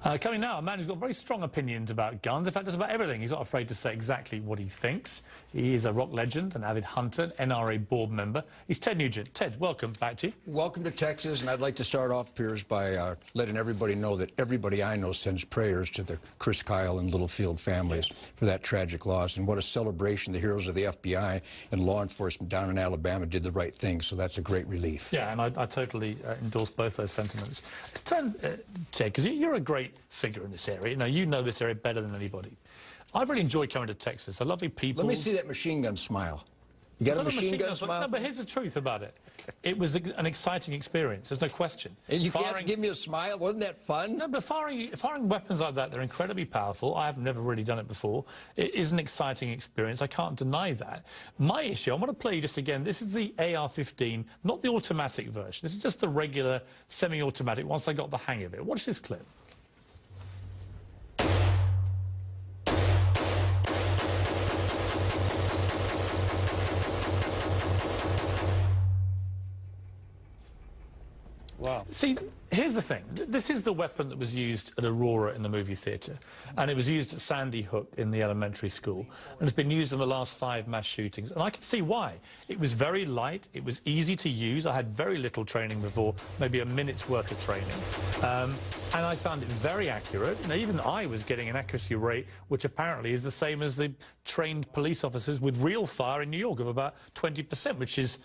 Coming now, a man who's got very strong opinions about guns. In fact, just about everything. He's not afraid to say exactly what he thinks. He is a rock legend, an avid hunter, an NRA board member. He's Ted Nugent. Ted, welcome back to you. Welcome to Texas, and I'd like to start off, Piers, by letting everybody know that everybody I know sends prayers to the Chris Kyle and Littlefield families for that tragic loss. And what a celebration. The heroes of the FBI and law enforcement down in Alabama did the right thing, so that's a great relief. Yeah, and I totally endorse both those sentiments. Let's turn, Ted, because you're a great figure in this area. You know this area better than anybody. I've really enjoyed coming to Texas. I lovely people. Let me see that machine gun smile. You got a machine gun smile? No, but here's the truth about it. It was an exciting experience. There's no question. And you can't give me a smile? Wasn't that fun? No, but firing weapons like that, they're incredibly powerful. I have never really done it before. It is an exciting experience. I can't deny that. My issue, I want to play you just again. This is the AR-15, not the automatic version. This is just the regular semi-automatic once I got the hang of it. Watch this clip. Wow. See, here's the thing. This is the weapon that was used at Aurora in the movie theatre, and it was used at Sandy Hook in the elementary school, and it's been used in the last 5 mass shootings. And I can see why. It was very light. It was easy to use. I had very little training before, maybe a minute's worth of training. And I found it very accurate. Even I was getting an accuracy rate which apparently is the same as the trained police officers with real fire in New York of about 20%, which is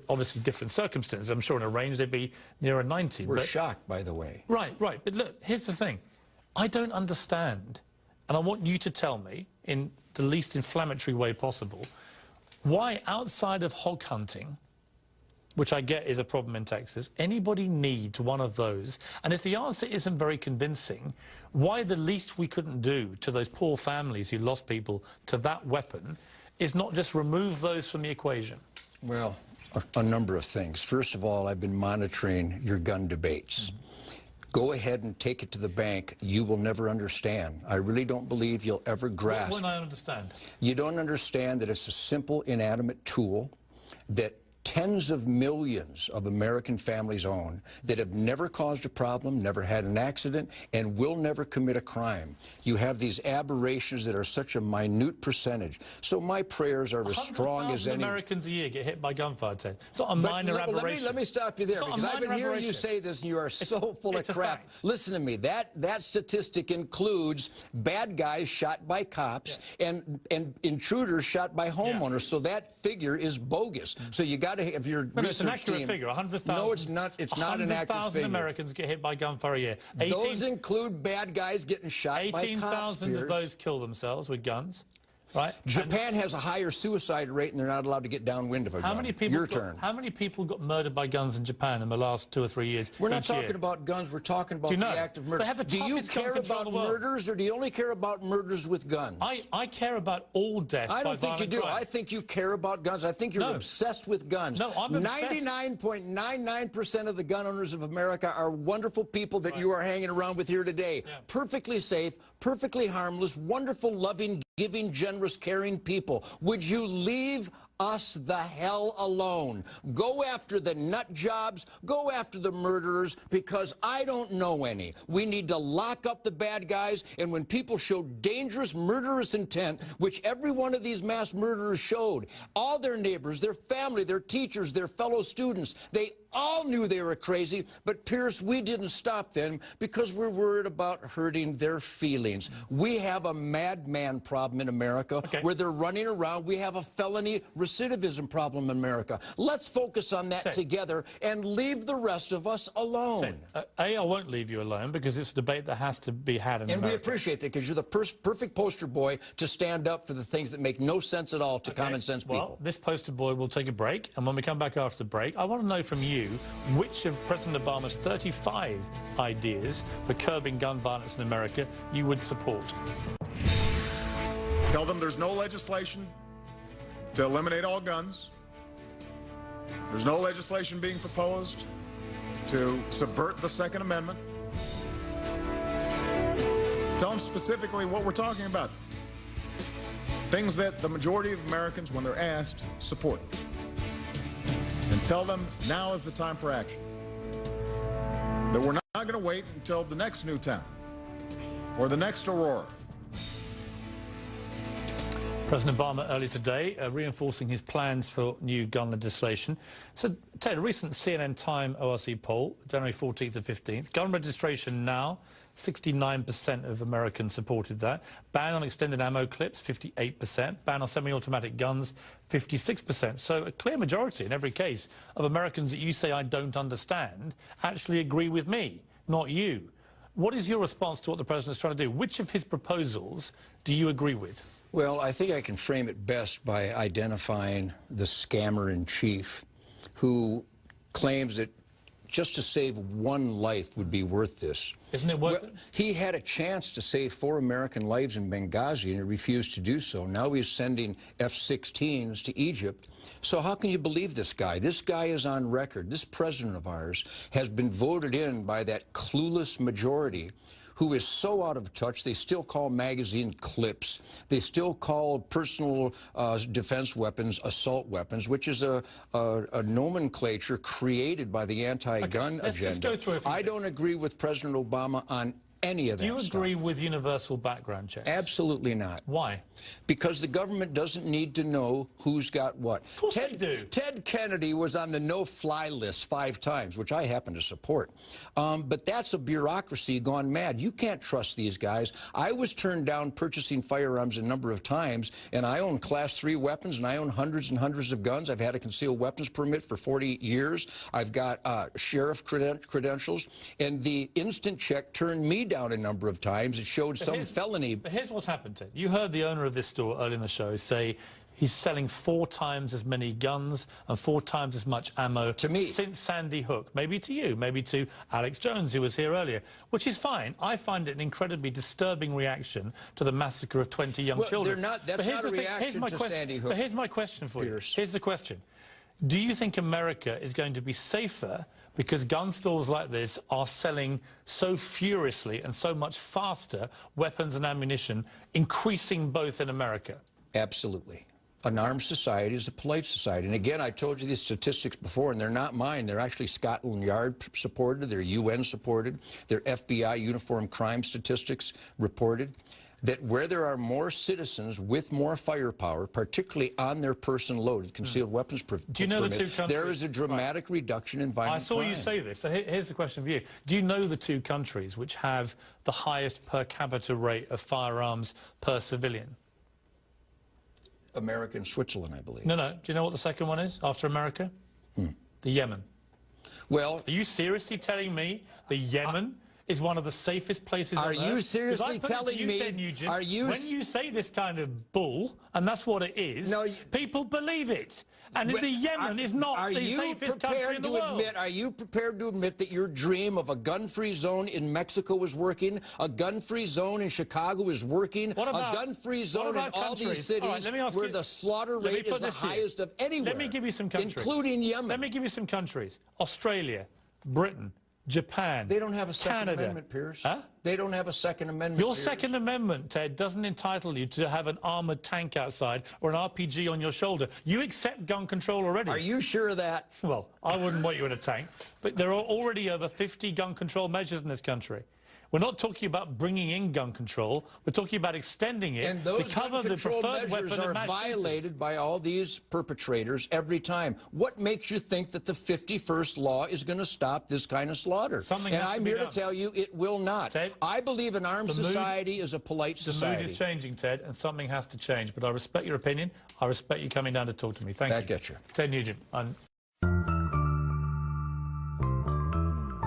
obviously different circumstances. I'm sure in a range they'd be nearer 90. We're shocked, by the way. Right. But look, here's the thing. I don't understand, and I want you to tell me, in the least inflammatory way possible, why outside of hog hunting, which I get is a problem in Texas, anybody needs one of those? And if the answer isn't very convincing, why the least we couldn't do to those poor families who lost people to that weapon is not just remove those from the equation? Well, a number of things. First of all, I've been monitoring your gun debates. Go ahead and take it to the bank. You will never understand. I really don't believe you'll ever grasp. What won't I understand? You don't understand that it's a simple, inanimate tool that tens of millions of American families own, that have never caused a problem, never had an accident, and will never commit a crime. You have these aberrations that are such a minute percentage. So my prayers are as strong as any. 100,000 Americans a year get hit by gunfire, Ted. It's not a minor aberration. Let me stop you there, because I've been hearing you say this, and you are so full of crap. Listen to me. That statistic includes bad guys shot by cops and intruders shot by homeowners. So that figure is bogus. So you got to have your research it's an accurate team. Figure. 100,000. No, it's not. It's not an accurate figure. 100,000 Americans get hit by gunfire a year. Those include bad guys getting shot by cops. 18,000 of those kill themselves with guns. Right? Japan has a higher suicide rate, and they're not allowed to get downwind of a gun. Your turn. How many people got murdered by guns in Japan in the last 2 or 3 years? We're not talking about guns. We're talking about the act of murder. Do you care about murders, or do you only care about murders with guns? I care about all deaths. I don't think you do. Crime. I think you care about guns. I think you're obsessed with guns. No, I'm obsessed. 99.99% of the gun owners of America are wonderful people that you are hanging around with here today. Yeah. Perfectly safe, perfectly harmless, wonderful, loving, giving, generous, caring people. Would you leave us the hell alone? Go after the nut jobs, go after the murderers, because I don't know any. We need to lock up the bad guys, and when people show dangerous, murderous intent, which every one of these mass murderers showed, all their neighbors, their family, their teachers, their fellow students, they all knew they were crazy, but Pierce, we didn't stop them because we're worried about hurting their feelings. We have a madman problem in America where they're running around. We have a felony recidivism problem in America. Let's focus on that together and leave the rest of us alone. I won't leave you alone because it's a debate that has to be had in America. And we appreciate that because you're the perfect poster boy to stand up for the things that make no sense at all to common sense people. Well, this poster boy will take a break, and when we come back after the break, I want to know from you which of President Obama's 35 ideas for curbing gun violence in America you would support. Tell them there's no legislation to eliminate all guns. There's no legislation being proposed to subvert the Second Amendment. Tell them specifically what we're talking about. Things that the majority of Americans, when they're asked, support. And tell them now is the time for action. That we're not going to wait until the next Newtown or the next Aurora. President Obama earlier today reinforcing his plans for new gun legislation. So, Ted, a recent CNN Time ORC poll, January 14th and 15th, gun registration now, 69% of Americans supported that. Ban on extended ammo clips, 58%. Ban on semi-automatic guns, 56%. So a clear majority in every case of Americans that you say I don't understand actually agree with me, not you. What is your response to what the president is trying to do? Which of his proposals do you agree with? Well, I think I can frame it best by identifying the scammer in chief who claims that just to save one life would be worth this. Isn't it worth it? He had a chance to save 4 American lives in Benghazi, and he refused to do so. Now he's sending F-16s to Egypt. So how can you believe this guy? This guy is on record. This president of ours has been voted in by that clueless majority who is so out of touch, they still call magazine clips. They still call personal defense weapons assault weapons, which is a nomenclature created by the anti-gun agenda. Just go through I don't agree with President Obama on any of that. Do you agree with universal background checks? Absolutely not. Why? Because the government doesn't need to know who's got what. Of course they do. Ted Kennedy was on the no-fly list 5 times, which I happen to support. But that's a bureaucracy gone mad. You can't trust these guys. I was turned down purchasing firearms a number of times, and I own Class 3 weapons, and I own hundreds and hundreds of guns. I've had a concealed weapons permit for 40 years. I've got sheriff credentials, and the instant check turned me down a number of times. It showed some felony. But here's what's happened, Ted. You heard the owner of this store earlier in the show say he's selling 4 times as many guns and 4 times as much ammo to me since Sandy Hook. Maybe to you, maybe to Alex Jones, who was here earlier, which is fine. I find it an incredibly disturbing reaction to the massacre of 20 young children. That's not a reaction to Sandy Hook. But here's my question for Piers. you. Here's the question. Do you think America is going to be safer because gun stores like this are selling so furiously and so much faster weapons and ammunition, increasing both in America? Absolutely. An armed society is a polite society. And again, I told you these statistics before, and they're not mine. They're actually Scotland Yard supported. They're UN supported. They're FBI uniform crime statistics reported. That where there are more citizens with more firepower, particularly on their person loaded concealed weapons permit, do you know the 2 countries? There is a dramatic reduction in violent crime. I saw you say this. So here's the question for you. Do you know the 2 countries which have the highest per capita rate of firearms per civilian? America and Switzerland, I believe. No. Do you know what the second one is after America? The Yemen. Well, are you seriously telling me the Yemen is one of the safest places on earth? Are you seriously telling me? Ted Nugent, are you? When you say this kind of bull, and that's what it is, people believe it. And the Yemen is not the safest country in the world. Are you prepared to admit that your dream of a gun-free zone in Mexico is working, a gun-free zone in Chicago is working, a gun-free zone in all these cities where the slaughter rate is the highest of anywhere? Let me give you some countries. Including Yemen. Let me give you some countries. Australia, Britain, Japan, They don't have a Second Canada. Amendment, Piers. Huh? They don't have a Second Amendment, Your Piers. Second Amendment, Ted, doesn't entitle you to have an armoured tank outside or an RPG on your shoulder. You accept gun control already. Are you sure of that? Well, I wouldn't want you in a tank. But there are already over 50 gun control measures in this country. We're not talking about bringing in gun control. We're talking about extending it to cover the preferred weapon and mass shooters. Are violated by all these perpetrators every time. What makes you think that the 51st law is going to stop this kind of slaughter? And I'm here to tell you it will not. Ted, I believe an armed society is a polite society. The mood is changing, Ted, and something has to change. But I respect your opinion. I respect you coming down to talk to me. Thank you. Back at you. Ted Nugent.